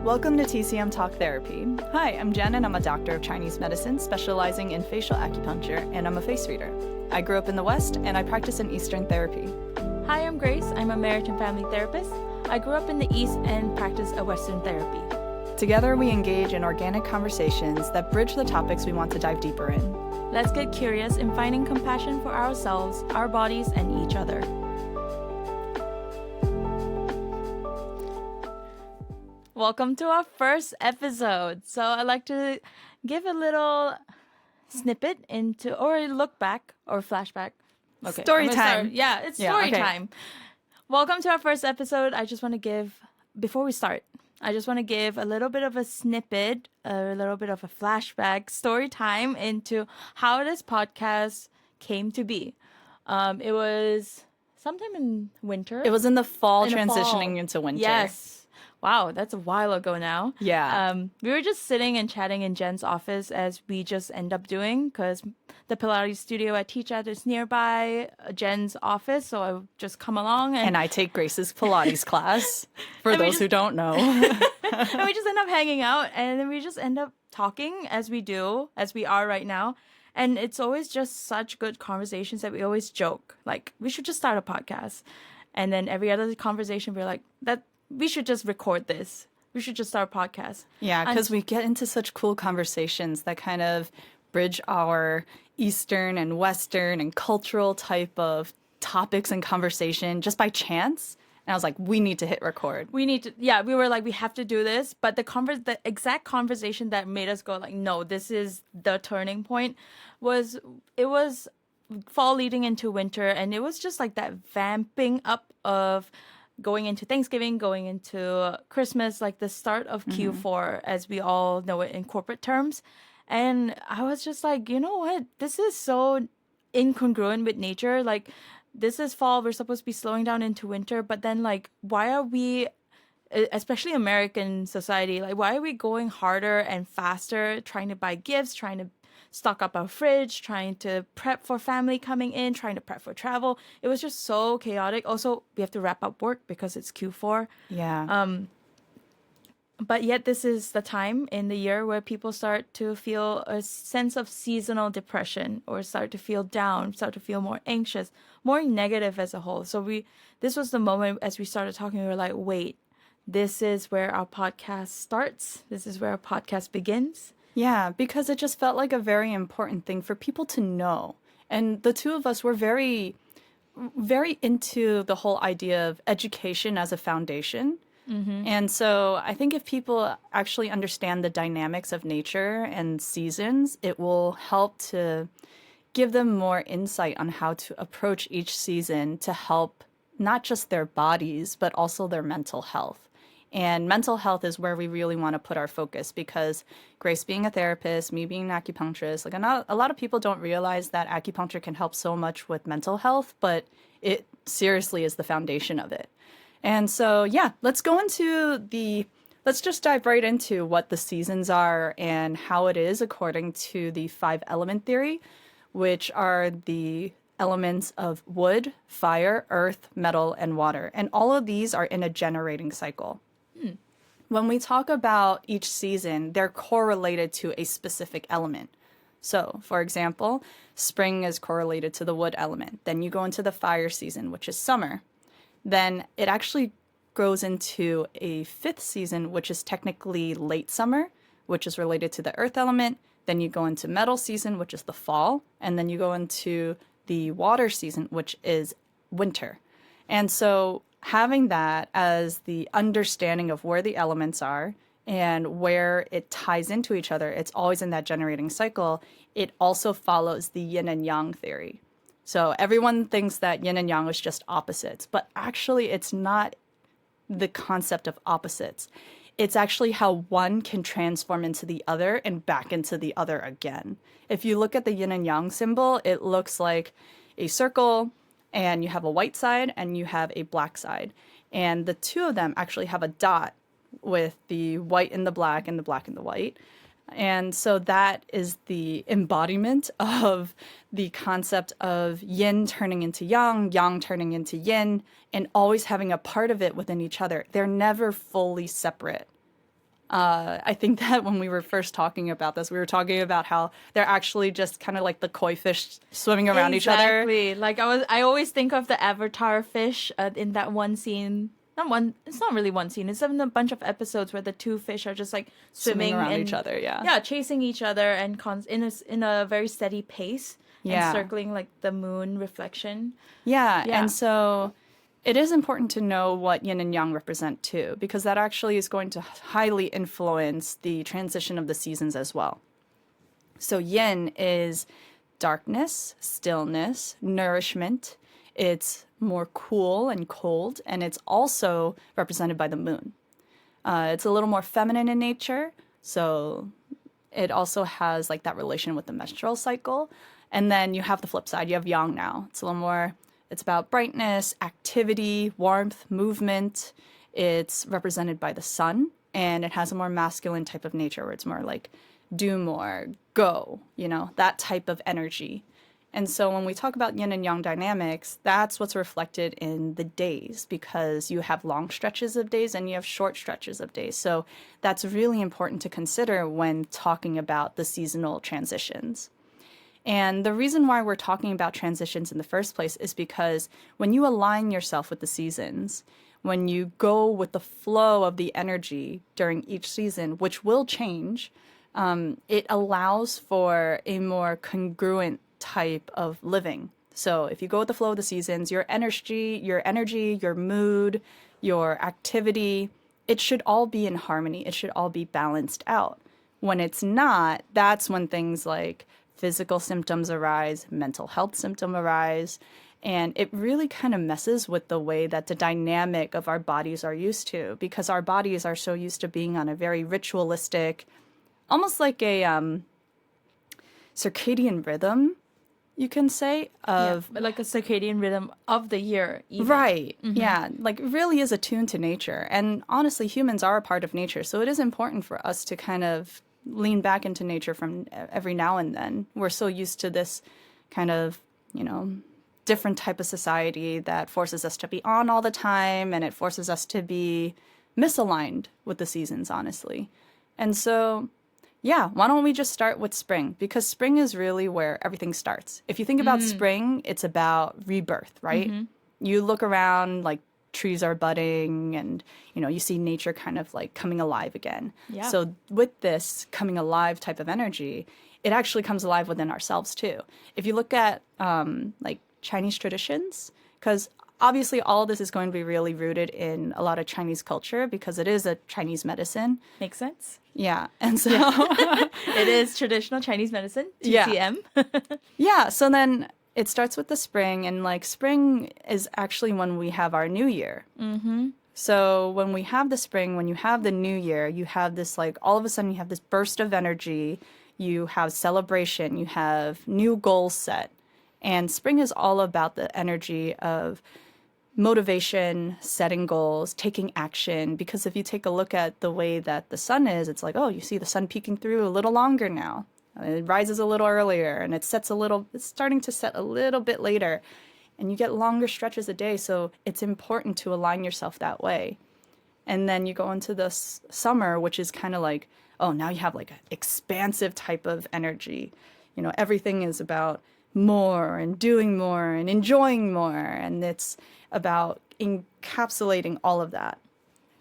Welcome to TCM Talk Therapy. Hi, I'm Jen and I'm a doctor of Chinese medicine specializing in facial acupuncture, and I'm a face reader. I grew up in the West and I practice in Eastern therapy. Hi, I'm Grace. I'm a marriage and family therapist. I grew up in the East and practice a Western therapy. Together we engage in organic conversations that bridge the topics we want to dive deeper in. Let's get curious in finding compassion for ourselves, our bodies, and each other. Welcome to our first episode. So I'd like to give a little snippet into, or look back, or flashback. Okay, story time. Yeah, it's story time. Welcome to our first episode. Before we start, I just want to give a little bit of a snippet, a little bit of a flashback, story time into how this podcast came to be. It was sometime in winter. It was in the fall, transitioning into winter. Yes. Wow, that's a while ago now. Yeah. We were just sitting and chatting in Jen's office, as we just end up doing, because the Pilates studio I teach at is nearby Jen's office, so I just come along. And I take Grace's Pilates class, for those who don't know. And we just end up hanging out, and then we just end up talking as we are right now. And it's always just such good conversations that we always joke, like, we should just start a podcast. And then every other conversation, we're like, we should just record this. We should just start a podcast. Yeah, because we get into such cool conversations that kind of bridge our Eastern and Western and cultural type of topics and conversation just by chance. And I was like, we need to hit record. We were like, we have to do this. But the exact conversation that made us go like, no, this is the turning point was fall leading into winter. And it was just like that vamping up of going into Thanksgiving, going into Christmas, like the start of Q4, as we all know it in corporate terms. And I was just like, you know what? This is so incongruent with nature. Like, this is fall. We're supposed to be slowing down into winter. But then, like, why are we, especially American society, like, why are we going harder and faster, trying to buy gifts, trying to stock up our fridge, trying to prep for family coming in, trying to prep for travel? It was just so chaotic. Also, we have to wrap up work because it's Q4. Yeah. But yet this is the time in the year where people start to feel a sense of seasonal depression, or start to feel down, start to feel more anxious, more negative as a whole. So this was the moment as we started talking, we were like, wait, this is where our podcast starts. This is where our podcast begins. Yeah, because it just felt like a very important thing for people to know. And the two of us were very, very into the whole idea of education as a foundation. Mm-hmm. And so I think if people actually understand the dynamics of nature and seasons, it will help to give them more insight on how to approach each season to help not just their bodies, but also their mental health. And mental health is where we really want to put our focus, because Grace being a therapist, me being an acupuncturist, like a lot of people don't realize that acupuncture can help so much with mental health, but it seriously is the foundation of it. And so, yeah, let's just dive right into what the seasons are and how it is according to the 5-element theory, which are the elements of wood, fire, earth, metal, and water. And all of these are in a generating cycle. When we talk about each season, they're correlated to a specific element. So, for example, spring is correlated to the wood element. Then you go into the fire season, which is summer. Then it actually goes into a 5th season, which is technically late summer, which is related to the earth element. Then you go into metal season, which is the fall. And then you go into the water season, which is winter. And so having that as the understanding of where the elements are and where it ties into each other, it's always in that generating cycle. It also follows the yin and yang theory. So everyone thinks that yin and yang is just opposites, but actually it's not the concept of opposites. It's actually how one can transform into the other and back into the other again. If you look at the yin and yang symbol, it looks like a circle, and you have a white side and you have a black side. And the two of them actually have a dot with the white and the black and the black and the white. And so that is the embodiment of the concept of yin turning into yang, yang turning into yin, and always having a part of it within each other. They're never fully separate. I think that when we were first talking about this, we were talking about how they're actually just kind of like the koi fish swimming around each other. Exactly. Like I always think of the Avatar fish in that one scene. Not one. It's not really one scene. It's in a bunch of episodes where the two fish are just like Swimming swimming around and each other, yeah. yeah, chasing each other and in a very steady pace and Yeah. circling like the moon reflection. Yeah, Yeah. and so it is important to know what yin and yang represent too, because that actually is going to highly influence the transition of the seasons as well. So yin is darkness, stillness, nourishment. It's more cool and cold, and it's also represented by the moon. It's a little more feminine in nature, so it also has like that relation with the menstrual cycle. And then you have the flip side. You have yang now. It's a little more, it's about brightness, activity, warmth, movement. It's represented by the sun, and it has a more masculine type of nature where it's more like do more, go, that type of energy. And so when we talk about yin and yang dynamics, that's what's reflected in the days, because you have long stretches of days and you have short stretches of days. So that's really important to consider when talking about the seasonal transitions. And the reason why we're talking about transitions in the first place is because when you align yourself with the seasons, when you go with the flow of the energy during each season, which will change, it allows for a more congruent type of living. So if you go with the flow of the seasons, your energy, your mood, your activity, it should all be in harmony. It should all be balanced out. When it's not, that's when things like physical symptoms arise, mental health symptoms arise, and it really kind of messes with the way that the dynamic of our bodies are used to, because our bodies are so used to being on a very ritualistic, almost like a circadian rhythm, you can say, of like a circadian rhythm of the year. Even. right. Yeah, like really is attuned to nature. And honestly, humans are a part of nature, so it is important for us to kind of lean back into nature from every now and then. We're so used to this kind of, different type of society that forces us to be on all the time, and it forces us to be misaligned with the seasons, honestly. And so, yeah, why don't we just start with spring? Because spring is really where everything starts. If you think about spring, it's about rebirth, right? You look around, like trees are budding, and you see nature kind of like coming alive again. Yeah. So with this coming alive type of energy, it actually comes alive within ourselves too. If you look at like Chinese traditions, because obviously all of this is going to be really rooted in a lot of Chinese culture because it is a Chinese medicine. Makes sense. Yeah. And so it is traditional Chinese medicine, TCM. Yeah. So then it starts with the spring, and like spring is actually when we have our new year. So when we have the spring, when you have the new year, you have this like all of a sudden you have this burst of energy, you have celebration, you have new goals set. And spring is all about the energy of motivation, setting goals, taking action. Because if you take a look at the way that the sun is, it's like, oh, you see the sun peeking through a little longer now. It rises a little earlier, and it's starting to set a little bit later. And you get longer stretches a day, so it's important to align yourself that way. And then you go into the summer, which is kind of like, oh, now you have like an expansive type of energy. Everything is about more and doing more and enjoying more, and it's about encapsulating all of that.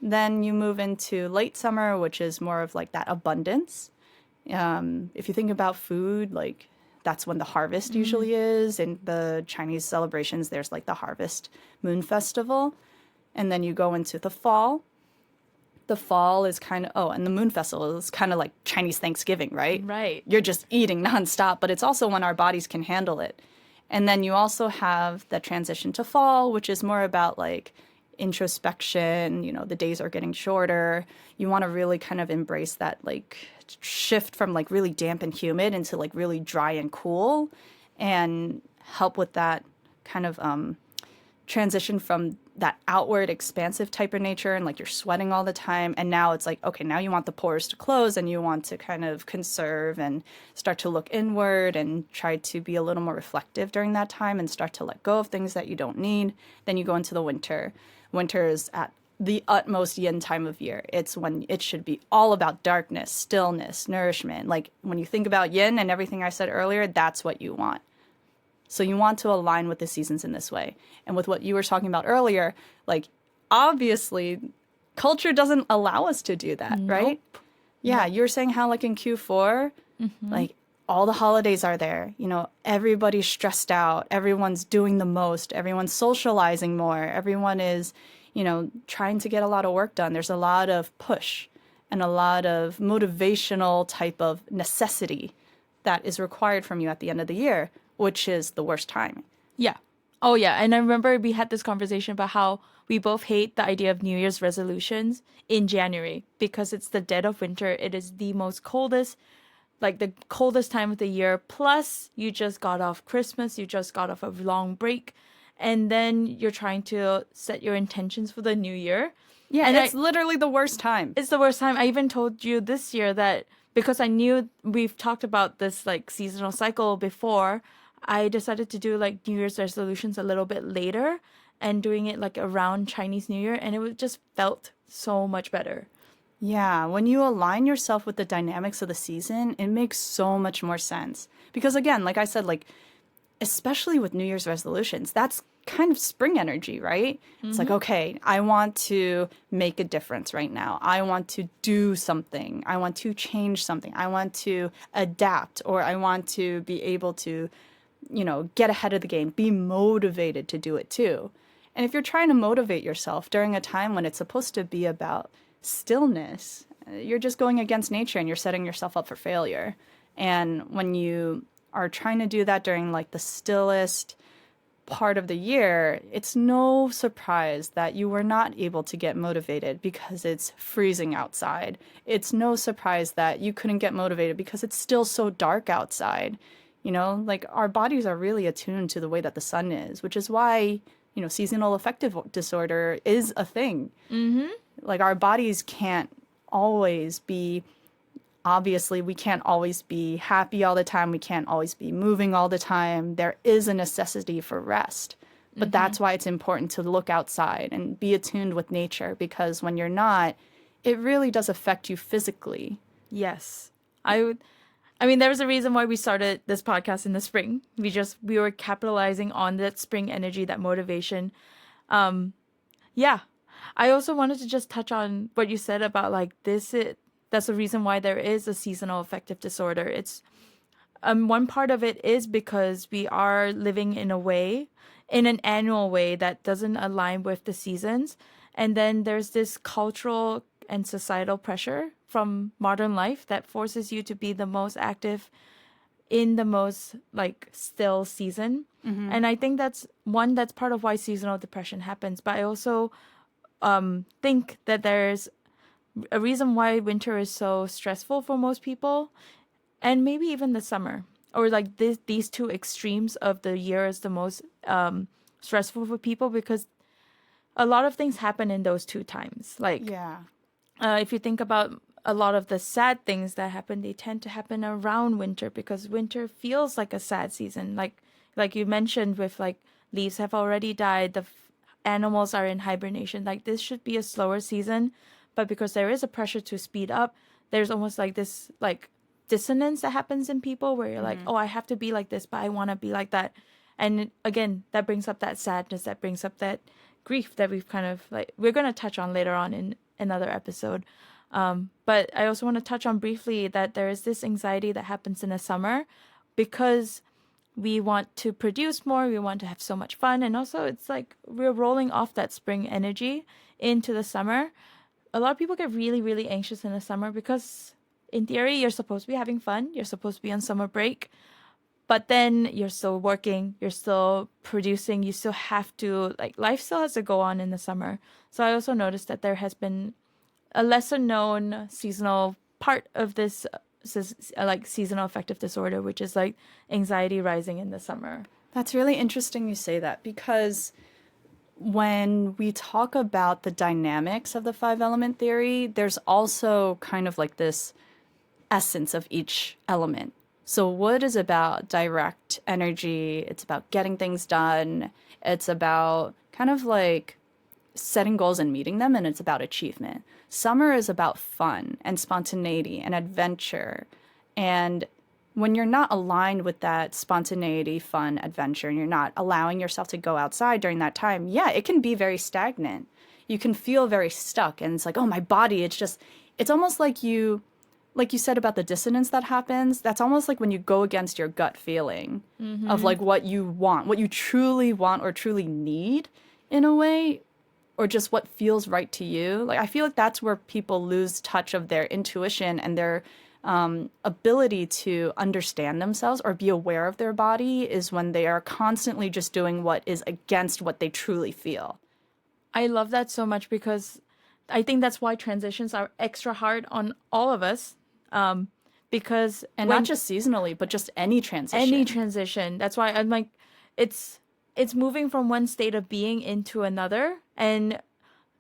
Then you move into late summer, which is more of like that abundance. If you think about food, like that's when the harvest usually is. In the Chinese celebrations, there's like the harvest moon festival. And then you go into the fall. The fall is kind of, and the moon festival is kind of like Chinese Thanksgiving, right? Right. You're just eating nonstop, but it's also when our bodies can handle it. And then you also have the transition to fall, which is more about like introspection. The days are getting shorter. You want to really kind of embrace that like shift from like really damp and humid into like really dry and cool, and help with that kind of transition from that outward expansive type of nature and like you're sweating all the time, and now it's like, okay, now you want the pores to close and you want to kind of conserve and start to look inward and try to be a little more reflective during that time and start to let go of things that you don't need. Then you go into the winter. Winter is at the utmost yin time of year. It's when it should be all about darkness, stillness, nourishment. Like when you think about yin and everything I said earlier, that's what you want. So you want to align with the seasons in this way. And with what you were talking about earlier, like obviously culture doesn't allow us to do that, right? Yeah, you were saying how like in Q4, like all the holidays are there. You know, everybody's stressed out. Everyone's doing the most. Everyone's socializing more. Everyone is, you know, trying to get a lot of work done. There's a lot of push and a lot of motivational type of necessity that is required from you at the end of the year, which is the worst time. Yeah. Oh, yeah. And I remember we had this conversation about how we both hate the idea of New Year's resolutions in January because it's the dead of winter. It is the most coldest, like the coldest time of the year. Plus, you just got off Christmas. You just got off a long break. And then you're trying to set your intentions for the new year. Yeah, and it's literally the worst time. It's the worst time. I even told you this year that because I knew we've talked about this like seasonal cycle before, I decided to do like New Year's resolutions a little bit later and doing it like around Chinese New Year. And it just felt so much better. Yeah, when you align yourself with the dynamics of the season, it makes so much more sense. Because again, like I said, like especially with New Year's resolutions, that's kind of spring energy, right? It's like, okay, I want to make a difference right now. I want to do something. I want to change something. I want to adapt, or I want to be able to, you know, get ahead of the game, be motivated to do it too. And if you're trying to motivate yourself during a time when it's supposed to be about stillness, you're just going against nature and you're setting yourself up for failure. And when you are trying to do that during like the stillest part of the year, it's no surprise that you were not able to get motivated because it's freezing outside. It's no surprise that you couldn't get motivated because it's still so dark outside. You know, like our bodies are really attuned to the way that the sun is, which is why, you know, seasonal affective disorder is a thing. Like our bodies can't always be, obviously, we can't always be happy all the time. We can't always be moving all the time. There is a necessity for rest. But that's why it's important to look outside and be attuned with nature, because when you're not, it really does affect you physically. Yes. I mean, there was a reason why we started this podcast in the spring. We were capitalizing on that spring energy, that motivation. Yeah. I also wanted to just touch on what you said about like that's the reason why there is a seasonal affective disorder. It's one part of it is because we are living in an annual way that doesn't align with the seasons. And then there's this cultural and societal pressure from modern life that forces you to be the most active in the most like still season. And I think that's part of why seasonal depression happens. But I also think that there's a reason why winter is so stressful for most people, and maybe even the summer, or like these two extremes of the year is the most stressful for people, because a lot of things happen in those two times. Like, if you think about a lot of the sad things that happen, they tend to happen around winter, because winter feels like a sad season. Like you mentioned, with like leaves have already died, the animals are in hibernation. Like this should be a slower season, but because there is a pressure to speed up, there's almost like this like dissonance that happens in people where you're like, oh, I have to be like this, but I want to be like that. And again, that brings up that sadness, that brings up that grief that we've kind of like, we're going to touch on later on in another episode. But I also want to touch on briefly that there is this anxiety that happens in the summer because we want to produce more, we want to have so much fun. And also it's like we're rolling off that spring energy into the summer. A lot of people get really, really anxious in the summer because in theory, you're supposed to be having fun. You're supposed to be on summer break, but then you're still working, you're still producing. You still have to, like, life still has to go on in the summer. So I also noticed that there has been a lesser known seasonal part of this like seasonal affective disorder, which is like anxiety rising in the summer. That's really interesting you say that, because when we talk about the dynamics of the 5-element theory, there's also kind of like this essence of each element. So wood is about direct energy. It's about getting things done. It's about kind of like setting goals and meeting them, and it's about achievement. Summer is about fun and spontaneity and adventure. And when you're not aligned with that spontaneity, fun, adventure, and you're not allowing yourself to go outside during that time, yeah, it can be very stagnant. You can feel very stuck, and it's like, oh, my body, it's almost like you said about the dissonance that happens. That's almost like when you go against your gut feeling of like what you want, what you truly want or truly need in a way, or just what feels right to you. Like, I feel like that's where people lose touch of their intuition and their ability to understand themselves or be aware of their body, is when they are constantly just doing what is against what they truly feel. I love that so much, because I think that's why transitions are extra hard on all of us. Because And not just seasonally, but just any transition. Any transition. That's why I'm like, it's moving from one state of being into another, and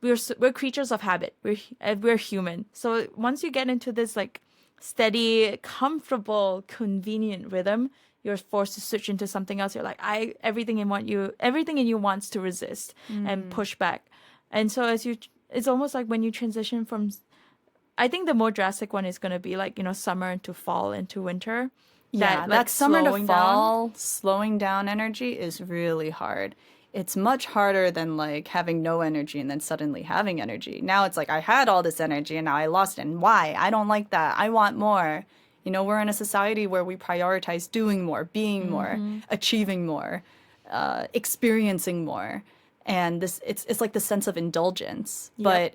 we're creatures of habit. We're human. So once you get into this like steady, comfortable, convenient rhythm, you're forced to switch into something else. You're like, everything in you wants to resist and push back. And so it's almost like when you transition from, I think the more drastic one is going to be like, summer into fall into winter. That summer to fall, slowing down energy is really hard. It's much harder than like having no energy and then suddenly having energy. Now it's like, I had all this energy and now I lost it. And why? I don't like that. I want more. We're in a society where we prioritize doing more, being more, achieving more, experiencing more. And it's like the sense of indulgence. Yep. But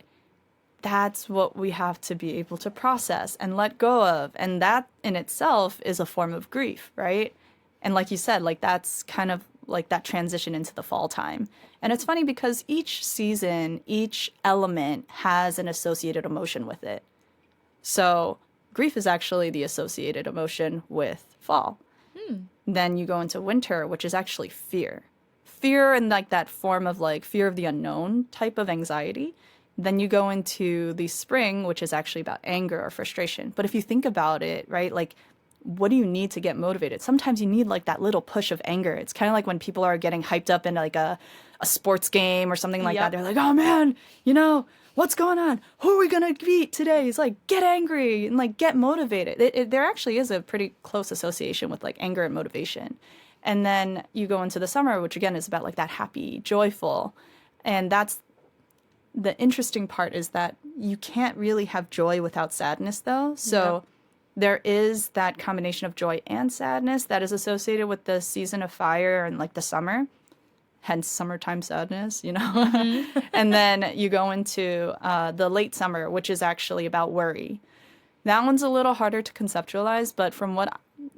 that's what we have to be able to process and let go of. And that in itself is a form of grief, right? And like you said, like that's kind of like that transition into the fall time. And it's funny because each season, each element has an associated emotion with it. So grief is actually the associated emotion with fall. Then you go into winter, which is actually fear. Fear and like that form of like fear of the unknown type of anxiety. Then you go into the spring, which is actually about anger or frustration. But if you think about it, right, like what do you need to get motivated? Sometimes you need like that little push of anger. It's kind of like when people are getting hyped up in like a sports game or something like that. They're like, oh man, what's going on? Who are we going to beat today? It's like, get angry and like get motivated. There actually is a pretty close association with like anger and motivation. And then you go into the summer, which again is about like that happy, joyful. And that's the interesting part, is that you can't really have joy without sadness though. So there is that combination of joy and sadness that is associated with the season of fire and like the summer, hence summertime sadness, And then you go into the late summer, which is actually about worry. That one's a little harder to conceptualize, but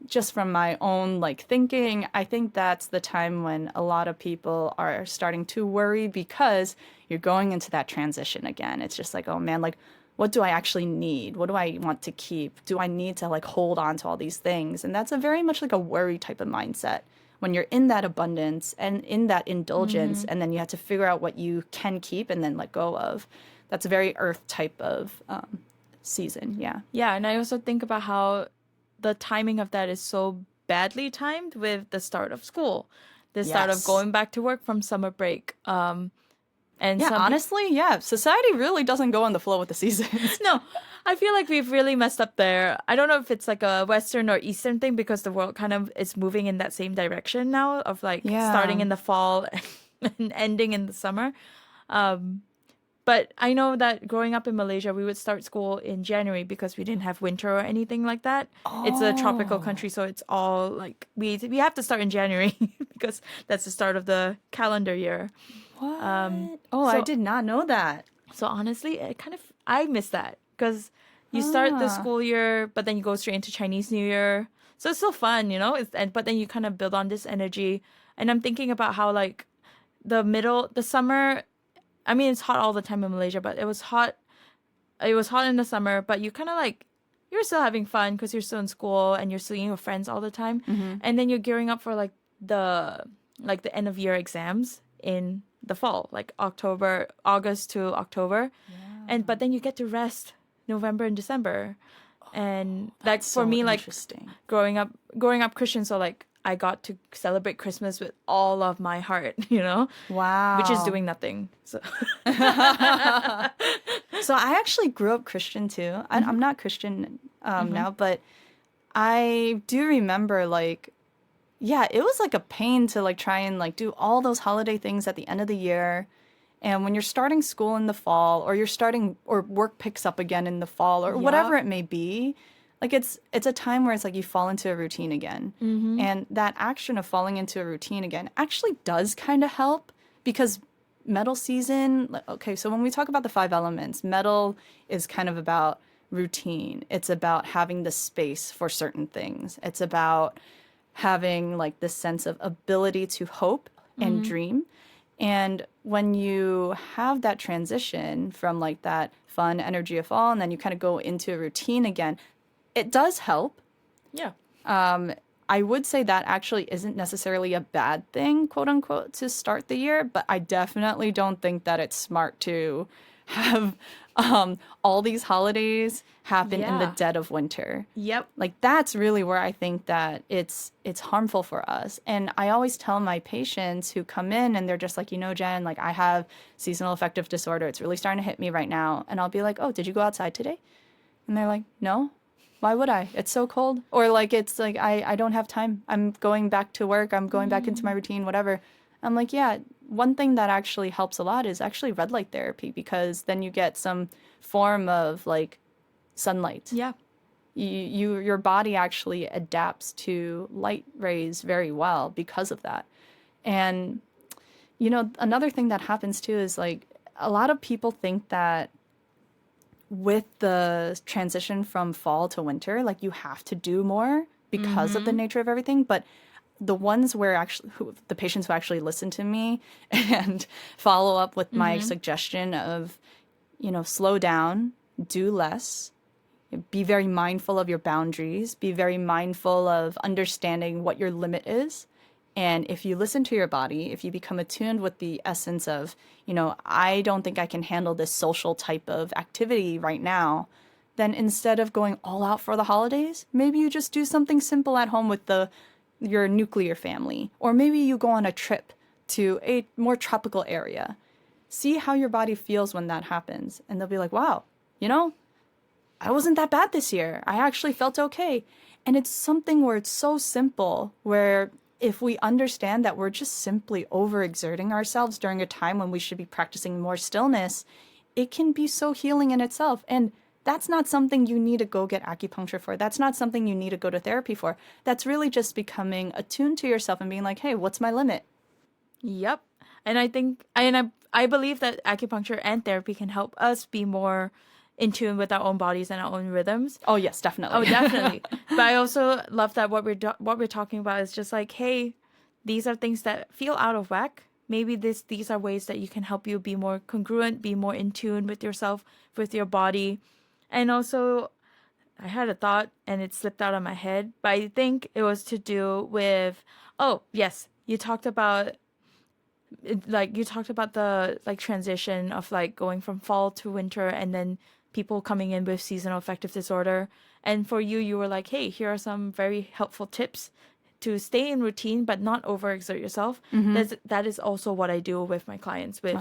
just from my own like thinking, I think that's the time when a lot of people are starting to worry, because you're going into that transition again. It's just like, oh man, like what do I actually need? What do I want to keep? Do I need to like hold on to all these things? And that's a very much like a worry type of mindset when you're in that abundance and in that indulgence, and then you have to figure out what you can keep and then let go of. That's a very earth type of season. Yeah. And I also think about how the timing of that is so badly timed with the start of school, the start of going back to work from summer break. And honestly, society really doesn't go on the flow with the seasons. No, I feel like we've really messed up there. I don't know if it's like a Western or Eastern thing, because the world kind of is moving in that same direction now of like starting in the fall and ending in the summer. But I know that growing up in Malaysia, we would start school in January because we didn't have winter or anything like that. It's a tropical country, so it's all like we have to start in January because that's the start of the calendar year. What? I did not know that. So honestly, I miss that, because you start the school year, but then you go straight into Chinese New Year. So it's still fun, but then you kind of build on this energy. And I'm thinking about how like the summer, I mean, it's hot all the time in Malaysia, but it was hot in the summer, but you kind of like, you're still having fun because you're still in school and you're seeing your friends all the time. And then you're gearing up for like the end of year exams in the fall, like August to October. But then you get to rest November and December. And like for me, like growing up Christian, so like I got to celebrate Christmas with all of my heart, you know, Wow. which is doing nothing. So So I actually grew up Christian too. I'm not Christian now, but I do remember like, yeah, it was like a pain to like try and like do all those holiday things at the end of the year. And when you're starting school in the fall, or you're starting, or work picks up again in the fall, or whatever it may be, like it's a time where it's like you fall into a routine again. And that action of falling into a routine again actually does kind of help, because metal season, okay, so when we talk about the 5 elements, metal is kind of about routine. It's about having the space for certain things. It's about having like this sense of ability to hope and dream. And when you have that transition from like that fun energy of fall, and then you kind of go into a routine again, it does help. yeah. I would say that actually isn't necessarily a bad thing, quote unquote, to start the year, but I definitely don't think that it's smart to have all these holidays happen in the Yeah. dead of winter. Yep. Like that's really where I think that it's harmful for us. And I always tell my patients who come in and they're just like, Jen, like I have seasonal affective disorder. It's really starting to hit me right now. And I'll be like, oh, did you go outside today? And they're like, no. Why would I? It's so cold. Or like, it's like, I don't have time. I'm going back to work. I'm going back into my routine, whatever. I'm like, yeah, one thing that actually helps a lot is actually red light therapy, because then you get some form of like sunlight. Yeah. Your body actually adapts to light rays very well because of that. And, another thing that happens too is like a lot of people think that with the transition from fall to winter, like you have to do more because of the nature of everything. But the ones where the patients who actually listen to me and follow up with my suggestion of, slow down, do less, be very mindful of your boundaries, be very mindful of understanding what your limit is. And if you listen to your body, if you become attuned with the essence of, I don't think I can handle this social type of activity right now, then instead of going all out for the holidays, maybe you just do something simple at home with your nuclear family. Or maybe you go on a trip to a more tropical area. See how your body feels when that happens. And they'll be like, wow, I wasn't that bad this year. I actually felt okay. And it's something where it's so simple, where if we understand that we're just simply overexerting ourselves during a time when we should be practicing more stillness, it can be so healing in itself. And that's not something you need to go get acupuncture for. That's not something you need to go to therapy for. That's really just becoming attuned to yourself and being like, hey, what's my limit? Yep. And I believe that acupuncture and therapy can help us be more in tune with our own bodies and our own rhythms. Oh, yes, definitely. Oh, definitely. But I also love that what we're talking about is just like, hey, these are things that feel out of whack. Maybe these are ways that you can help you be more congruent, be more in tune with yourself, with your body. And also, I had a thought and it slipped out of my head, but I think it was to do with, oh, yes, you talked about the like transition of like going from fall to winter, and then people coming in with seasonal affective disorder. And for you were like, hey, here are some very helpful tips to stay in routine but not overexert yourself. That is also what I do with my clients with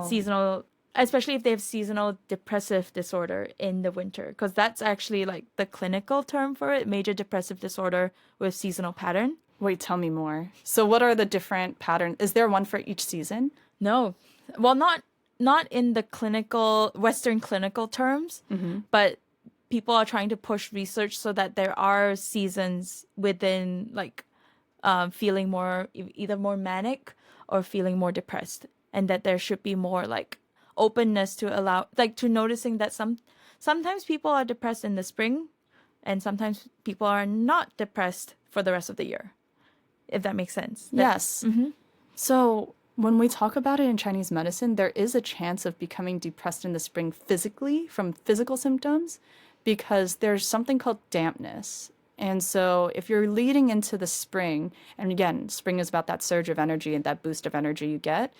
seasonal, especially if they have seasonal depressive disorder in the winter, because that's actually like the clinical term for it, major depressive disorder with seasonal pattern. Wait, tell me more. So what are the different patterns? Is there one for each season? No. Well, not in the clinical Western clinical terms, but people are trying to push research so that there are seasons within like feeling more either more manic or feeling more depressed, and that there should be more like openness to allow like to noticing that sometimes people are depressed in the spring and sometimes people are not depressed for the rest of the year, if that makes sense. Yes. So when we talk about it in Chinese medicine, there is a chance of becoming depressed in the spring physically from physical symptoms, because there's something called dampness. And so if you're leading into the spring, and again, spring is about that surge of energy and that boost of energy you get,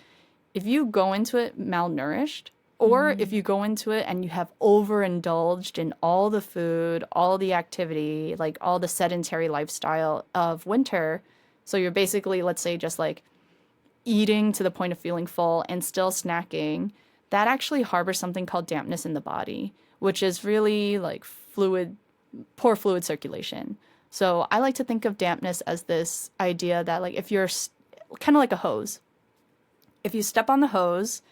if you go into it malnourished, Or if you go into it and you have overindulged in all the food, all the activity, like all the sedentary lifestyle of winter. So you're basically, let's say, just like eating to the point of feeling full and still snacking. That actually harbors something called dampness in the body, which is really like poor fluid circulation. So I like to think of dampness as this idea that like if you're kind of like a hose, if you step on the hose,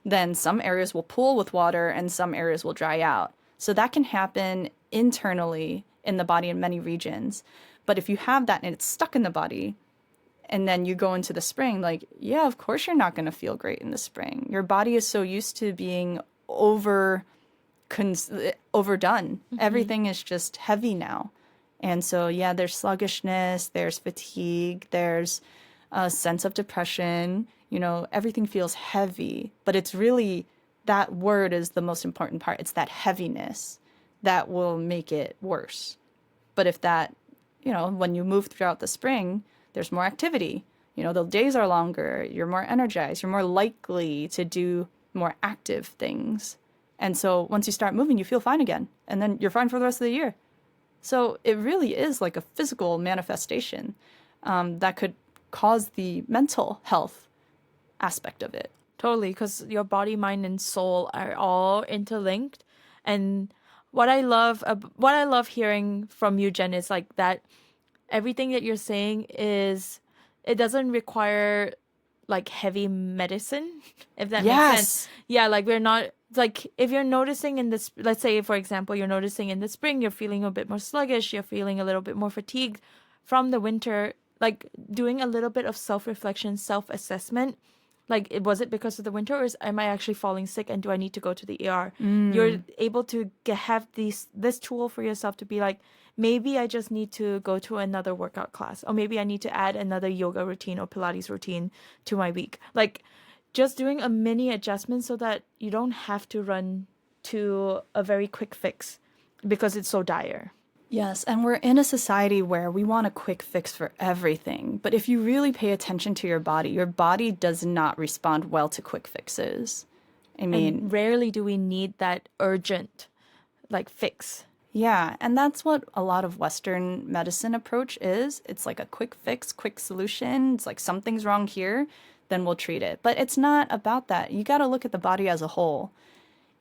then some areas will pool with water and some areas will dry out. So that can happen internally in the body in many regions. But if you have that and it's stuck in the body, and then you go into the spring, like, yeah, of course you're not going to feel great in the spring. Your body is so used to being overdone. Everything is just heavy now. And so, yeah, there's sluggishness, there's fatigue, there's a sense of depression. You know, everything feels heavy, but it's really, that word is the most important part. It's that heaviness that will make it worse. But if that, you know, when you move throughout the spring, there's more activity. You know, the days are longer, you're more energized, you're more likely to do more active things. And so once you start moving, you feel fine again. And then you're fine for the rest of the year. So it really is like a physical manifestation that could cause the mental health aspect of it. Totally, because your body, mind, and soul are all interlinked. And what I love hearing from you, Jen, is like that everything that you're saying is, it doesn't require like heavy medicine, if that makes sense. Yeah, like we're not, like if you're noticing in this, let's say for example, you're noticing in the spring, you're feeling a bit more sluggish, you're feeling a little bit more fatigued from the winter, like doing a little bit of self-reflection, self-assessment. Like, was it because of the winter, or am I actually falling sick and do I need to go to the ER? You're able to have this tool for yourself to be like, maybe I just need to go to another workout class, or maybe I need to add another yoga routine or Pilates routine to my week. Like, just doing a mini adjustment so that you don't have to run to a very quick fix because it's so dire. Yes, and we're in a society where we want a quick fix for everything. But if you really pay attention to your body does not respond well to quick fixes. I mean, and rarely do we need that urgent, like, fix. Yeah, and that's what a lot of Western medicine approach is. It's like a quick fix, quick solution. It's like something's wrong here, then we'll treat it. But it's not about that. You got to look at the body as a whole.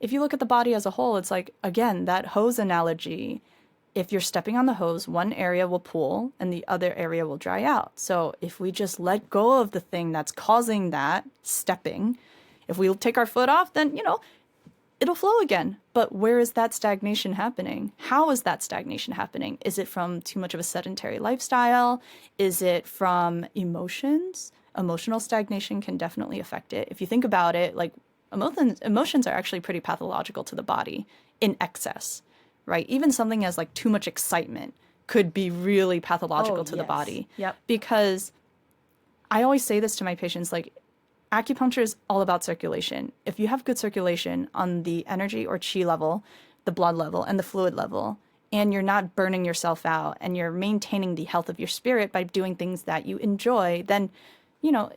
If you look at the body as a whole, it's like, again, that hose analogy. If you're stepping on the hose, one area will pool and the other area will dry out. So if we just let go of the thing that's causing that stepping, if we take our foot off, then, you know, it'll flow again. But where is that stagnation happening? How is that stagnation happening? Is it from too much of a sedentary lifestyle? Is it from emotions? Emotional stagnation can definitely affect it. If you think about it, like emotions are actually pretty pathological to the body in excess. Right? Even something as like too much excitement could be really pathological to the body. Yep. Because I always say this to my patients, like, acupuncture is all about circulation. If you have good circulation on the energy or chi level, the blood level, and the fluid level, and you're not burning yourself out and you're maintaining the health of your spirit by doing things that you enjoy, then, you know,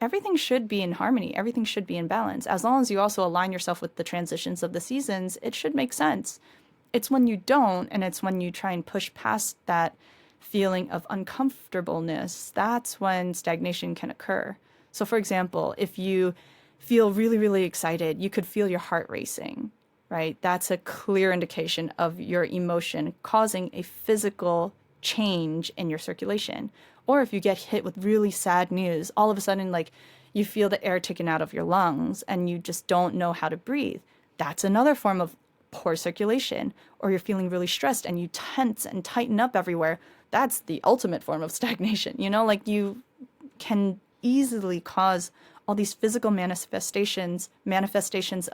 everything should be in harmony. Everything should be in balance. As long as you also align yourself with the transitions of the seasons, it should make sense. It's when you don't, and it's when you try and push past that feeling of uncomfortableness, that's when stagnation can occur. So for example, if you feel really, really excited, you could feel your heart racing, right? That's a clear indication of your emotion causing a physical change in your circulation. Or if you get hit with really sad news, all of a sudden, like, you feel the air taken out of your lungs and you just don't know how to breathe. That's another form of poor circulation. Or you're feeling really stressed and you tense and tighten up everywhere. That's the ultimate form of stagnation. You know, like, you can easily cause all these physical manifestations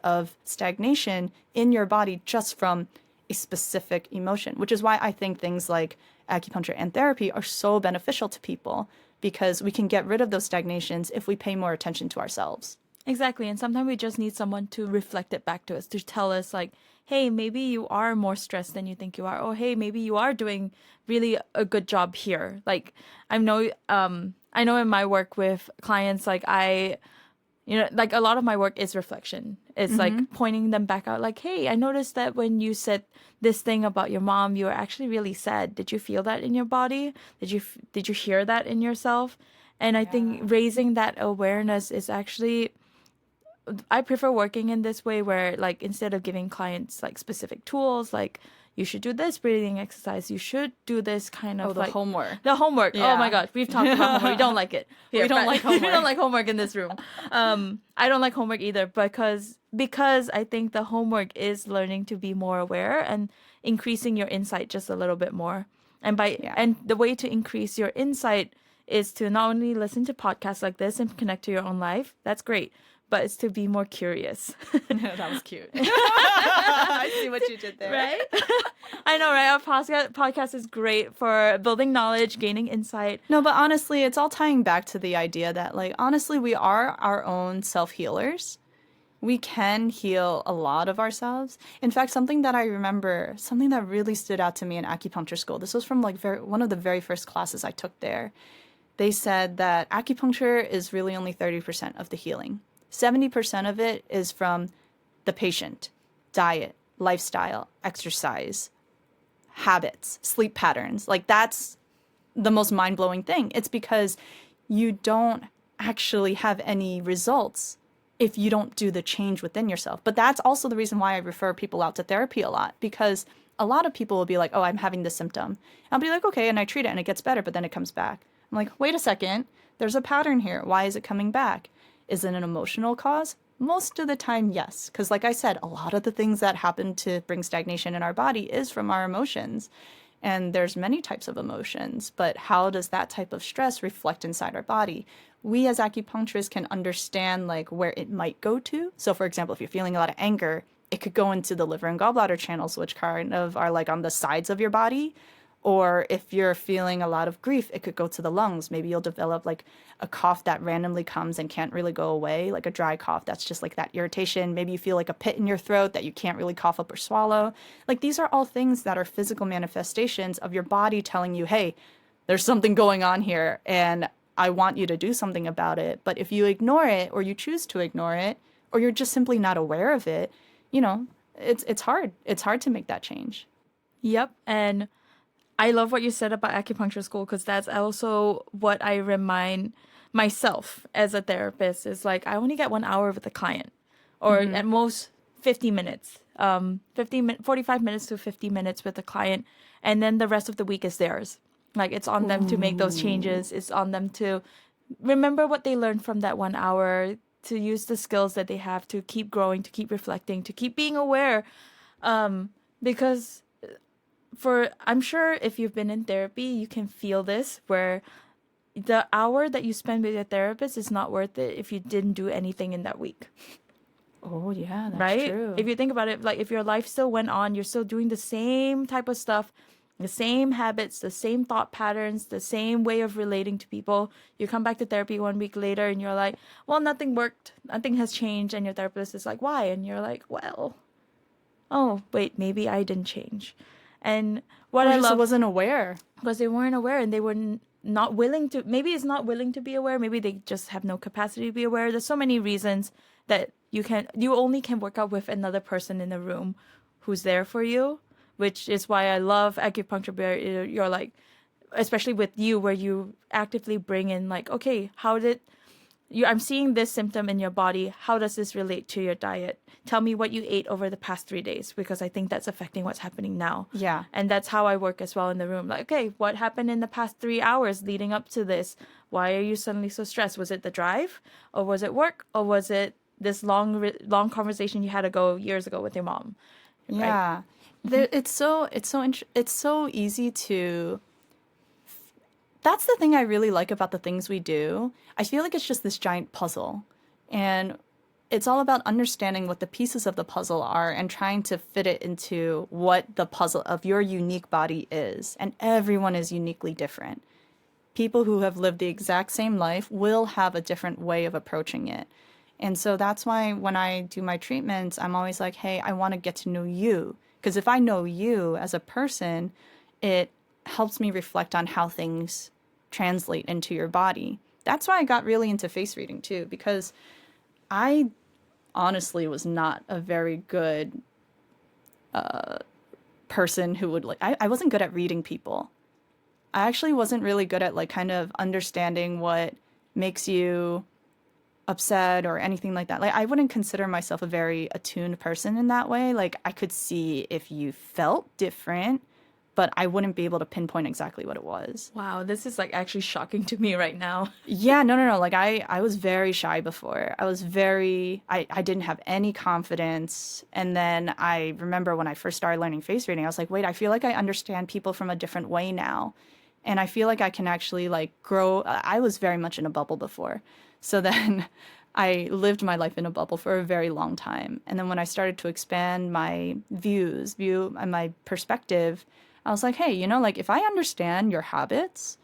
of stagnation in your body just from a specific emotion, which is why I think things like acupuncture and therapy are so beneficial to people, because we can get rid of those stagnations if we pay more attention to ourselves. Exactly. And sometimes we just need someone to reflect it back to us, to tell us like, hey, maybe you are more stressed than you think you are. Or, hey, maybe you are doing really a good job here. Like, I know in my work with clients, like You know, like a lot of my work is reflection. It's like pointing them back out like, hey, I noticed that when you said this thing about your mom, you were actually really sad. Did you feel that in your body? Did you hear that in yourself? And I think raising that awareness is actually, I prefer working in this way where like instead of giving clients like specific tools, like you should do this breathing exercise, you should do this kind of the like homework. the homework. Yeah. Oh my God, we've talked about homework. We don't like it. We don't like We homework. don't like homework in this room. I don't like homework either because I think the homework is learning to be more aware and increasing your insight just a little bit more. And the way to increase your insight is to not only listen to podcasts like this and connect to your own life. That's great. But it's to be more curious. That was cute. I see what you did there. Right? I know, right? Our podcast is great for building knowledge, gaining insight. No, but honestly, it's all tying back to the idea that, like, honestly, we are our own self-healers. We can heal a lot of ourselves. In fact, something that I remember, something that really stood out to me in acupuncture school, this was from, like, one of the very first classes I took there. They said that acupuncture is really only 30% of the healing. 70% of it is from the patient, diet, lifestyle, exercise, habits, sleep patterns. Like that's the most mind-blowing thing. It's because you don't actually have any results if you don't do the change within yourself. But that's also the reason why I refer people out to therapy a lot, because a lot of people will be like, oh, I'm having this symptom. I'll be like, okay, and I treat it and it gets better, but then it comes back. I'm like, wait a second, there's a pattern here. Why is it coming back? Is it an emotional cause? Most of the time, yes. Because like I said, a lot of the things that happen to bring stagnation in our body is from our emotions. And there's many types of emotions, but how does that type of stress reflect inside our body? We as acupuncturists can understand like where it might go to. So for example, if you're feeling a lot of anger, it could go into the liver and gallbladder channels, which kind of are like on the sides of your body. Or if you're feeling a lot of grief, it could go to the lungs. Maybe you'll develop like a cough that randomly comes and can't really go away, like a dry cough that's just like that irritation. Maybe you feel like a pit in your throat that you can't really cough up or swallow. Like these are all things that are physical manifestations of your body telling you, hey, there's something going on here and I want you to do something about it. But if you ignore it or you choose to ignore it or you're just simply not aware of it, you know, it's hard. It's hard to make that change. Yep. And I love what you said about acupuncture school because that's also what I remind myself as a therapist is like I only get 1 hour with a client or at most 50 minutes, 45 minutes to 50 minutes with a client. And then the rest of the week is theirs. Like it's on them to make those changes. It's on them to remember what they learned from that 1 hour, to use the skills that they have to keep growing, to keep reflecting, to keep being aware. Because I'm sure if you've been in therapy, you can feel this where the hour that you spend with your therapist is not worth it if you didn't do anything in that week. Oh, yeah, that's right? true. If you think about it, like if your life still went on, you're still doing the same type of stuff, the same habits, the same thought patterns, the same way of relating to people. You come back to therapy 1 week later and you're like, well, nothing worked. Nothing has changed. And your therapist is like, why? And you're like, well, oh, wait, maybe I didn't change. And what I love wasn't aware because they weren't aware and they were not willing to. Maybe it's not willing to be aware. Maybe they just have no capacity to be aware. There's so many reasons that you only can work out with another person in the room who's there for you, which is why I love acupuncture. Where you're like, especially with you, where you actively bring in like, okay, I'm seeing this symptom in your body. How does this relate to your diet? Tell me what you ate over the past 3 days, because I think that's affecting what's happening now. Yeah. And that's how I work as well in the room. Like, okay, what happened in the past 3 hours leading up to this? Why are you suddenly so stressed? Was it the drive? Or was it work? Or was it this long conversation you had years ago with your mom? Right? Yeah. It's so easy to... That's the thing I really like about the things we do. I feel like it's just this giant puzzle. And it's all about understanding what the pieces of the puzzle are and trying to fit it into what the puzzle of your unique body is. And everyone is uniquely different. People who have lived the exact same life will have a different way of approaching it. And so that's why when I do my treatments, I'm always like, hey, I want to get to know you. Because if I know you as a person, it helps me reflect on how things translate into your body. That's why I got really into face reading too, because I honestly was not a very good person who would like, I wasn't good at reading people. I actually wasn't really good at like kind of understanding what makes you upset or anything like that. Like I wouldn't consider myself a very attuned person in that way. Like I could see if you felt different, but I wouldn't be able to pinpoint exactly what it was. Wow, this is like actually shocking to me right now. Yeah, no. Like I was very shy before. I didn't have any confidence. And then I remember when I first started learning face reading, I was like, wait, I feel like I understand people from a different way now. And I feel like I can actually like grow. I was very much in a bubble before. So then I lived my life in a bubble for a very long time. And then when I started to expand my view and my perspective, I was like, hey, like if I understand your habits,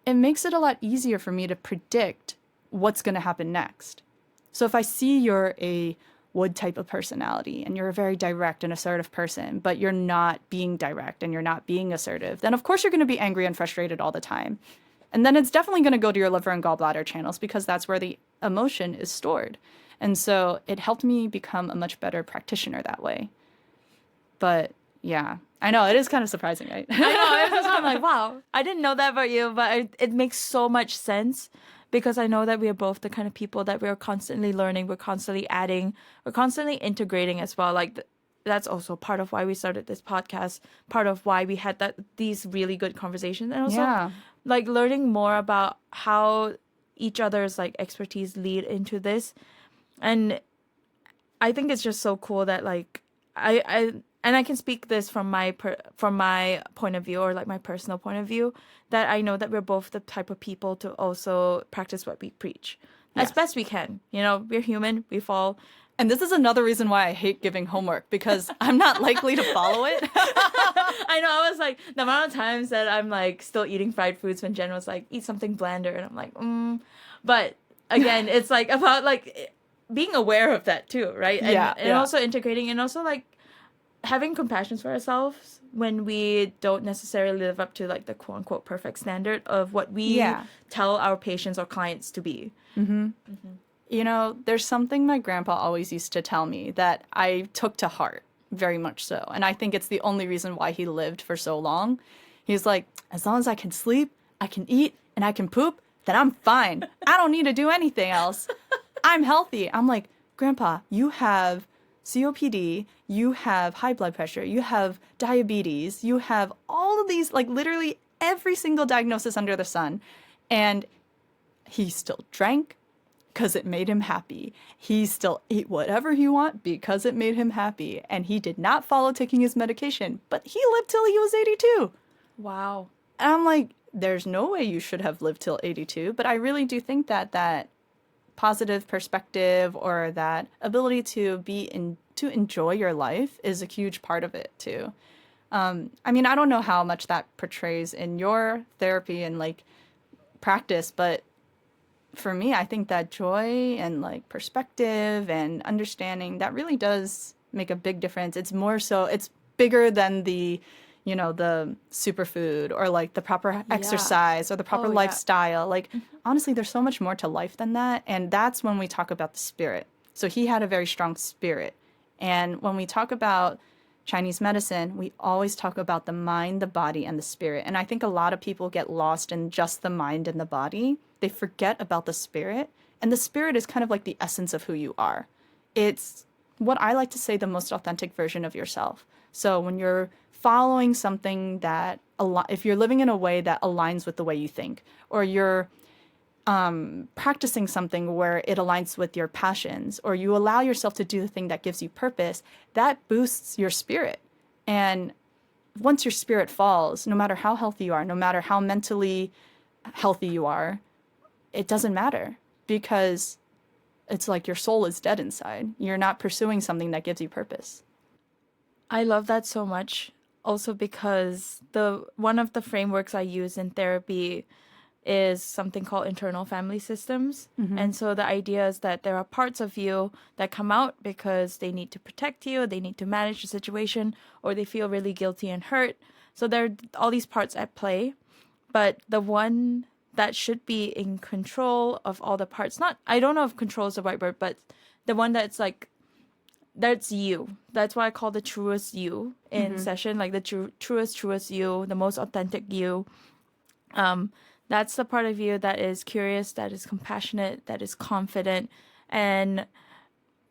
it makes it a lot easier for me to predict what's going to happen next. So if I see you're a wood type of personality and you're a very direct and assertive person, but you're not being direct and you're not being assertive, then of course you're going to be angry and frustrated all the time. And then it's definitely going to go to your liver and gallbladder channels because that's where the emotion is stored. And so it helped me become a much better practitioner that way. But yeah, I know it is kind of surprising, right? I know. I was just kind of like, wow, I didn't know that about you, but it makes so much sense because I know that we are both the kind of people that we're constantly learning, we're constantly adding, we're constantly integrating as well. Like that's also part of why we started this podcast, part of why we had these really good conversations, and also like learning more about how each other's like expertise lead into this. And I think it's just so cool that like I can speak this from my point of view or like my personal point of view, that I know that we're both the type of people to also practice what we preach as best we can. We're human, we fall. And this is another reason why I hate giving homework, because I'm not likely to follow it. I know. I was like, the amount of times that I'm like still eating fried foods when Jen was like, eat something blander, and I'm like, But again, it's like about like being aware of that too, right? And also integrating, and also like having compassion for ourselves when we don't necessarily live up to like the quote unquote perfect standard of what we tell our patients or clients to be. Mm-hmm. Mm-hmm. There's something my grandpa always used to tell me that I took to heart, very much so. And I think it's the only reason why he lived for so long. He's like, as long as I can sleep, I can eat, and I can poop, then I'm fine. I don't need to do anything else. I'm healthy. I'm like, Grandpa, you have COPD, you have high blood pressure, you have diabetes, you have all of these, like literally every single diagnosis under the sun. And he still drank because it made him happy. He still ate whatever he wanted because it made him happy. And he did not follow taking his medication, but he lived till he was 82. Wow. And I'm like, there's no way you should have lived till 82. But I really do think that positive perspective or that ability to to enjoy your life is a huge part of it too. I mean, I don't know how much that portrays in your therapy and like practice, but for me, I think that joy and like perspective and understanding, that really does make a big difference. It's more so, it's bigger than the superfood or like the proper exercise or the proper lifestyle. Like, honestly, there's so much more to life than that. And that's when we talk about the spirit. So he had a very strong spirit. And when we talk about Chinese medicine, we always talk about the mind, the body, and the spirit. And I think a lot of people get lost in just the mind and the body. They forget about the spirit. And the spirit is kind of like the essence of who you are. It's what I like to say, the most authentic version of yourself. So when you're following something that, if you're living in a way that aligns with the way you think, or you're practicing something where it aligns with your passions, or you allow yourself to do the thing that gives you purpose, that boosts your spirit. And once your spirit falls, no matter how healthy you are, no matter how mentally healthy you are, it doesn't matter, because it's like your soul is dead inside. You're not pursuing something that gives you purpose. I love that so much. Also because one of the frameworks I use in therapy is something called internal family systems. Mm-hmm. And so the idea is that there are parts of you that come out because they need to protect you, they need to manage the situation, or they feel really guilty and hurt. So there are all these parts at play. But the one that should be in control of all the parts. Not, I don't know if control is the right word, but the one that's like, that's you. That's why I call the truest you in session, like the truest you, the most authentic you. That's the part of you that is curious, that is compassionate, that is confident, and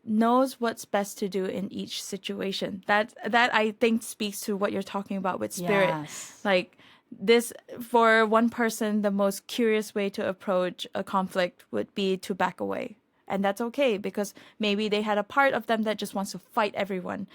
knows what's best to do in each situation. That I think speaks to what you're talking about with spirit. Yes. Like this, for one person, the most curious way to approach a conflict would be to back away. And that's okay, because maybe they had a part of them that just wants to fight everyone.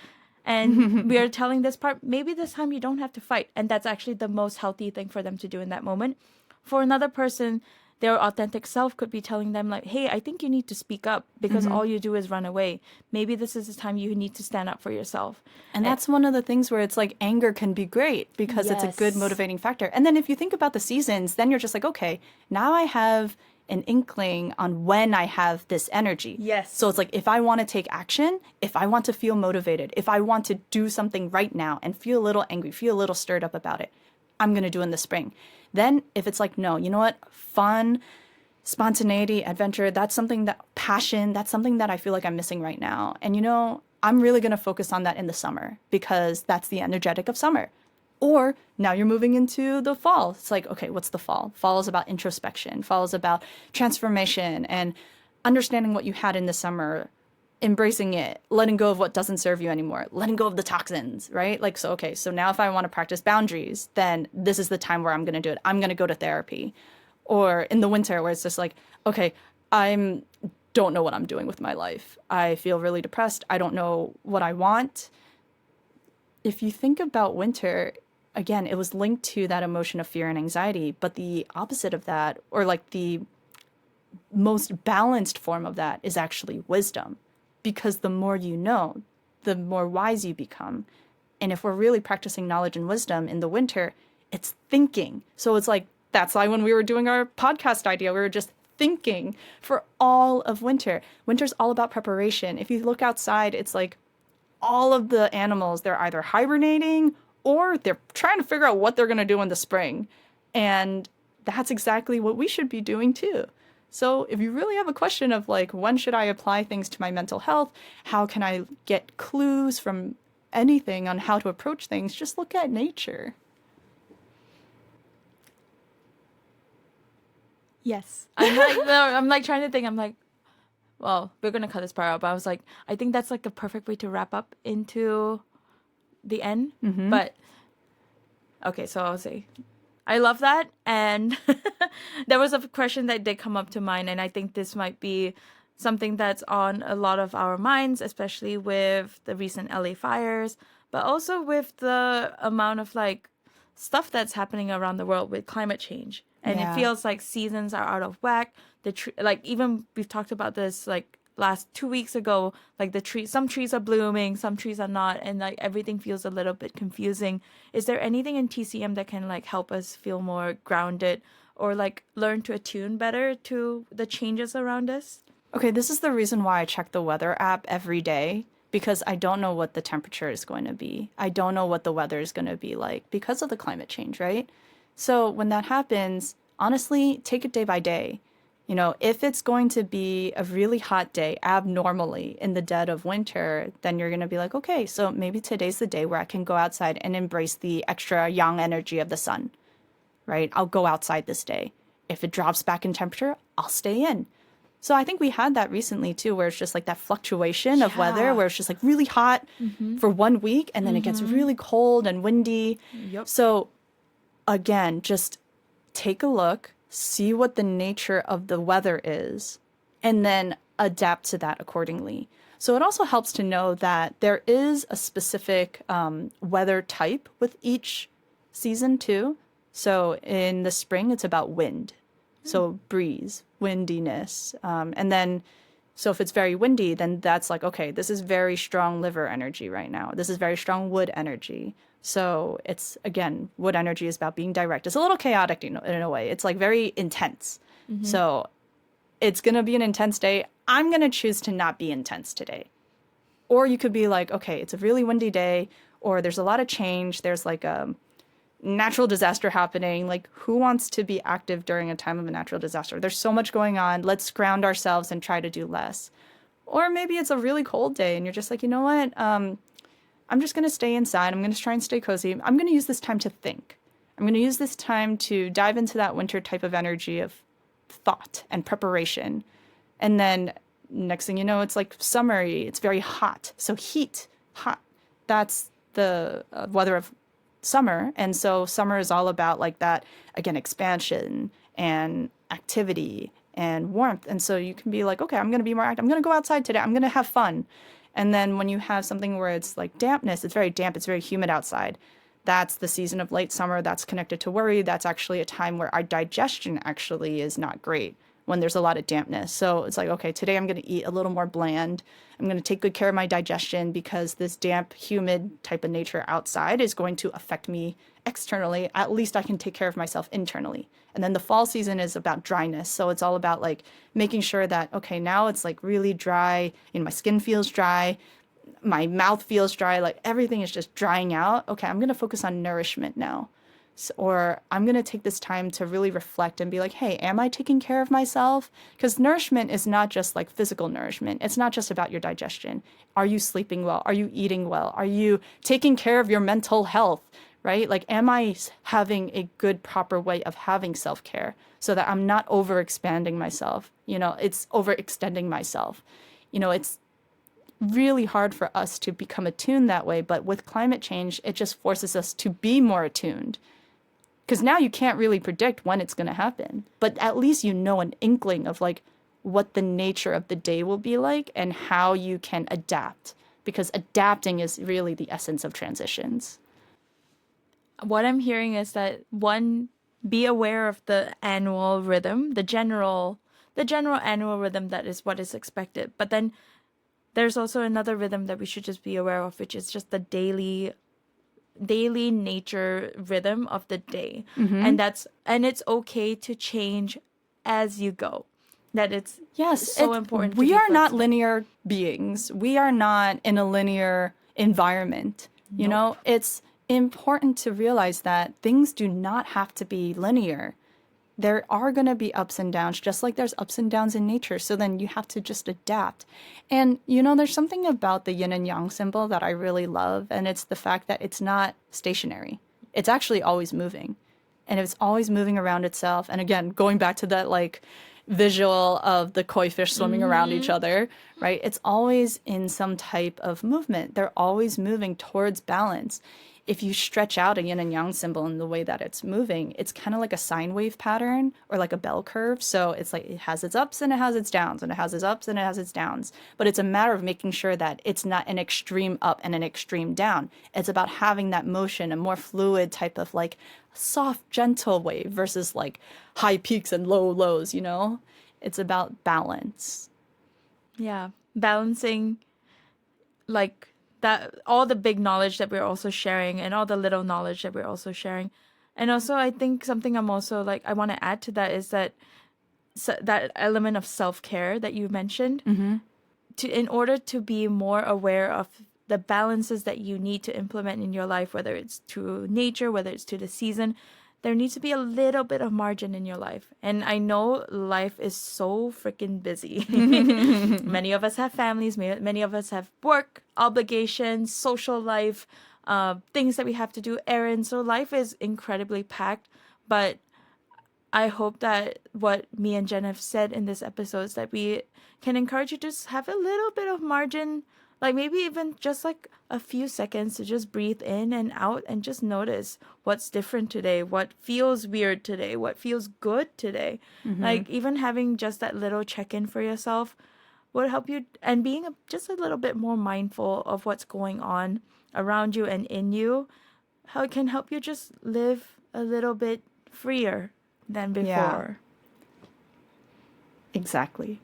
And we are telling this part, maybe this time you don't have to fight. And that's actually the most healthy thing for them to do in that moment. For another person, their authentic self could be telling them like, hey, I think you need to speak up, because all you do is run away. Maybe this is the time you need to stand up for yourself. And that's one of the things where it's like anger can be great because it's a good Yes. motivating factor. And then if you think about the seasons, then you're just like, okay, now I have an inkling on when I have this energy. Yes. So it's like, if I want to take action, if I want to feel motivated, if I want to do something right now and feel a little angry, feel a little stirred up about it, I'm going to do in the spring. Then if it's like, no, you know what? Fun, spontaneity, adventure, that's something that, passion, that's something that I feel like I'm missing right now. And you know, I'm really going to focus on that in the summer because that's the energetic of summer. Or now you're moving into the fall. It's like, okay, what's the fall? Fall is about introspection. Fall is about transformation and understanding what you had in the summer, embracing it, letting go of what doesn't serve you anymore, letting go of the toxins, right? Like, so, okay, so now if I want to practice boundaries, then this is the time where I'm going to do it. I'm going to go to therapy. Or in the winter where it's just like, okay, don't know what I'm doing with my life. I feel really depressed. I don't know what I want. If you think about winter, again, it was linked to that emotion of fear and anxiety, but the opposite of that, or like the most balanced form of that, is actually wisdom. Because the more you know, the more wise you become. And if we're really practicing knowledge and wisdom in the winter, it's thinking. So it's like, that's why when we were doing our podcast idea, we were just thinking for all of winter. Winter's all about preparation. If you look outside, it's like all of the animals, they're either hibernating or they're trying to figure out what they're going to do in the spring. And that's exactly what we should be doing too. So if you really have a question of like, when should I apply things to my mental health? How can I get clues from anything on how to approach things? Just look at nature. Yes. I'm like trying to think. I'm like, well, we're going to cut this part out. But I was like, I think that's like a perfect way to wrap up into the end. But okay, so I'll say, I love that. And there was a question that did come up to mind. And I think this might be something that's on a lot of our minds, especially with the recent LA fires, but also with the amount of like stuff that's happening around the world with climate change. And Yeah. it feels like seasons are out of whack. Like even we've talked about this like last 2 weeks ago, like some trees are blooming, some trees are not, and like everything feels a little bit confusing. Is there anything in TCM that can like help us feel more grounded or like learn to attune better to the changes around us? Okay, this is the reason why I check the weather app every day, because I don't know what the temperature is going to be. I don't know what the weather is going to be like because of the climate change, right? So when that happens, honestly, take it day by day. You know, if it's going to be a really hot day abnormally in the dead of winter, then you're going to be like, okay, so maybe today's the day where I can go outside and embrace the extra yang energy of the sun, right? I'll go outside this day. If it drops back in temperature, I'll stay in. So I think we had that recently too, where it's just like that fluctuation of weather, where it's just like really hot for 1 week and then it gets really cold and windy. Yep. So again, just take a look, see what the nature of the weather is, and then adapt to that accordingly. So it also helps to know that there is a specific weather type with each season too. So in the spring, it's about wind. So breeze, windiness. And then, so if it's very windy, then that's like, okay, this is very strong liver energy right now. This is very strong wood energy. So it's, again, wood energy is about being direct. It's a little chaotic in a way. It's like very intense. So it's going to be an intense day. I'm going to choose to not be intense today. Or you could be like, okay, it's a really windy day, or there's a lot of change. There's like natural disaster happening. Like, who wants to be active during a time of a natural disaster? There's so much going on. Let's ground ourselves and try to do less. Or maybe it's a really cold day and you're just like, you know what? I'm just going to stay inside. I'm going to try and stay cozy. I'm going to use this time to think. I'm going to use this time to dive into that winter type of energy of thought and preparation. And then next thing you know, it's like summery. It's very hot. So heat, hot. That's the weather of summer. And so summer is all about like that, again, expansion and activity and warmth. And so you can be like, okay, I'm going to be more active. I'm going to go outside today. I'm going to have fun. And then when you have something where it's like dampness, it's very damp, it's very humid outside. That's the season of late summer. That's connected to worry. That's actually a time where our digestion actually is not great when there's a lot of dampness. So it's like, okay, today I'm going to eat a little more bland. I'm going to take good care of my digestion because this damp, humid type of nature outside is going to affect me externally. At least I can take care of myself internally. And then the fall season is about dryness. So it's all about like making sure that, okay, now it's like really dry. You know, my skin feels dry. My mouth feels dry. Like everything is just drying out. Okay, I'm going to focus on nourishment now. Or I'm going to take this time to really reflect and be like, hey, am I taking care of myself? Because nourishment is not just like physical nourishment. It's not just about your digestion. Are you sleeping well? Are you eating well? Are you taking care of your mental health? Right? Like, am I having a good, proper way of having self-care so that I'm not overexpanding myself? You know, it's overextending myself. You know, it's really hard for us to become attuned that way. But with climate change, it just forces us to be more attuned. Because now you can't really predict when it's going to happen. But at least you know an inkling of like what the nature of the day will be like and how you can adapt. Because adapting is really the essence of transitions. What I'm hearing is that one, be aware of the annual rhythm, the general annual rhythm that is what is expected. But then there's also another rhythm that we should just be aware of, which is just the daily nature rhythm of the day. And it's okay to change as you go. That it's so important. We are not linear beings. We are not in a linear environment. Nope. You know, it's important to realize that things do not have to be linear. There are going to be ups and downs, just like there's ups and downs in nature. So then you have to just adapt. And, you know, there's something about the yin and yang symbol that I really love. And it's the fact that it's not stationary. It's actually always moving. And it's always moving around itself. And again, going back to that, like, visual of the koi fish swimming around each other, right? It's always in some type of movement. They're always moving towards balance. If you stretch out a yin and yang symbol in the way that it's moving, it's kind of like a sine wave pattern or like a bell curve. So it's like it has its ups and it has its downs and it has its ups and it has its downs. But it's a matter of making sure that it's not an extreme up and an extreme down. It's about having that motion, a more fluid type of like soft, gentle wave versus like high peaks and low lows, you know? It's about balance. Yeah, balancing like that, all the big knowledge that we're also sharing and all the little knowledge that we're also sharing. And also I think something I'm also like I want to add to that is that that element of self-care that you mentioned, in order to be more aware of the balances that you need to implement in your life, whether it's to nature, whether it's to the season, there needs to be a little bit of margin in your life. And I know life is so freaking busy. Many of us have families, many of us have work, obligations, social life, things that we have to do, errands. So life is incredibly packed. But I hope that what me and Jen have said in this episode is that we can encourage you to just have a little bit of margin, like maybe even just like a few seconds to just breathe in and out and just notice what's different today, what feels weird today, what feels good today. Like even having just that little check-in for yourself would help you, and being just a little bit more mindful of what's going on around you and in you, how it can help you just live a little bit freer than before. Exactly.